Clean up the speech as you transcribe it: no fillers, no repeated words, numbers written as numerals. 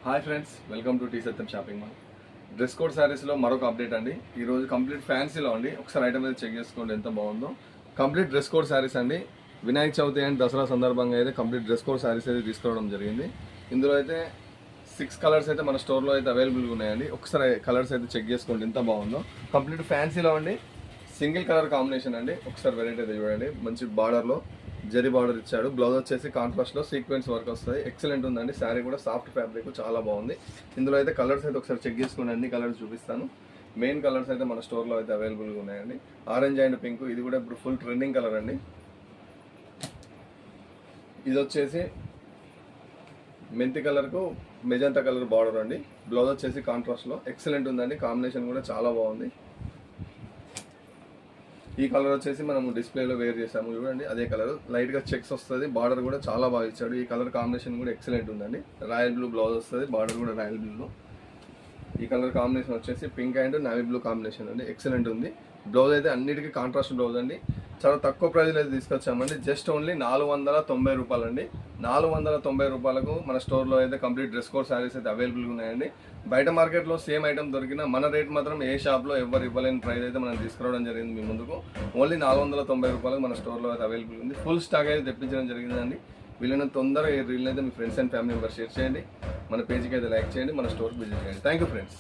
Hi friends, welcome to T Satyam shopping mall. Dress code శారీస్లో మరొక update అండి. ఈరోజు కంప్లీట్ ఫ్యాన్సీలో అండి. ఒకసారి ఐటమ్ అయితే చెక్ చేసుకోండి ఎంత బాగుందో. కంప్లీట్ డ్రెస్ కోడ్ శారీస్ అండి. వినాయక చవితి అండ్ దసరా సందర్భంగా అయితే కంప్లీట్ డ్రెస్ కోడ్ శారీస్ అయితే తీసుకోవడం జరిగింది. ఇందులో అయితే 6 కలర్స్ అయితే మన స్టోర్లో అయితే అవైలబుల్గా ఉన్నాయండి. ఒకసారి కలర్స్ అయితే చెక్ చేసుకోండి ఎంత బాగుందో. కంప్లీట్ ఫ్యాన్సీలో అండి. సింగిల్ కలర్ కాంబినేషన్ అండి. ఒకసారి వెరైటీ అయితే చూడండి. మంచి బార్డర్లో జరీ బార్డర్ ఇచ్చాడు. బ్లౌజ్ వచ్చేసి కాంట్రాస్ట్లో సీక్వెన్స్ వర్క్ వస్తుంది. ఎక్సలెంట్ ఉందండి. శారీ కూడా సాఫ్ట్ ఫ్యాబ్రిక్ చాలా బాగుంది. ఇందులో అయితే కలర్స్ అయితే ఒకసారి చెక్ చేసుకోండి. అన్ని కలర్స్ చూపిస్తాను. మెయిన్ కలర్స్ అయితే మన స్టోర్లో అయితే అవైలబుల్గా ఉన్నాయండి. ఆరెంజ్ అండ్ పింక్, ఇది కూడా ఇప్పుడు ఫుల్ ట్రెండింగ్ కలర్ అండి. ఇది వచ్చేసి మెంతి కలర్కు మెజంతా కలర్ బార్డర్ అండి. బ్లౌజ్ వచ్చేసి కాంట్రాస్ట్లో ఎక్సలెంట్ ఉందండి. కాంబినేషన్ కూడా చాలా బాగుంది. ఈ కలర్ వచ్చేసి మనం డిస్ప్లేలో వేర్ చేసాము చూడండి. అదే కలర్ లైట్గా చెక్స్ వస్తుంది. బార్డర్ కూడా చాలా బాగా ఇచ్చాడు. ఈ కలర్ కాంబినేషన్ కూడా ఎక్సలెంట్ ఉందండి. రాయల్ బ్లూ బ్లౌజ్ వస్తుంది. బార్డర్ కూడా రాయల్ బ్లూ. ఈ కలర్ కాంబినేషన్ వచ్చేసి pink and navy blue combination అండి. ఎక్సలెంట్ ఉంది. బ్లౌజ్ అయితే అన్నిటికీ కాంట్రాస్ట్ బ్లౌజ్ అండి. చాలా తక్కువ ప్రైజ్లో అయితే తీసుకొచ్చామండి. జస్ట్ ఓన్లీ 490 రూపాయలు అండి. 490 రూపాయలకు మన స్టోర్లో అయితే కంప్లీట్ డ్రెస్ కోడ్ శారీస్ అయితే అవైలబుల్గా ఉన్నాయండి. బయట మార్కెట్లో సేమ్ ఐటమ్ దొరికినా మన రేట్ మాత్రం ఏ షాప్లో ఎవరు ఇవ్వలేని ప్రైస్ అయితే మనం తీసుకురావడం జరిగింది మీ ముందుకు. ఓన్లీ 490 రూపాయలకు మన స్టోర్లో అయితే అవైలబుల్ ఉంది. ఫుల్ స్టాక్ అయితే తెప్పించడం జరిగిందండి. వీళ్ళని తొందరగా ఈ రీల్ అయితే మీ friends and family members share చేయండి. మన పేజ్కి అయితే లైక్ చేయండి. మన స్టోర్కి విజిట్ చేయండి. Thank you friends.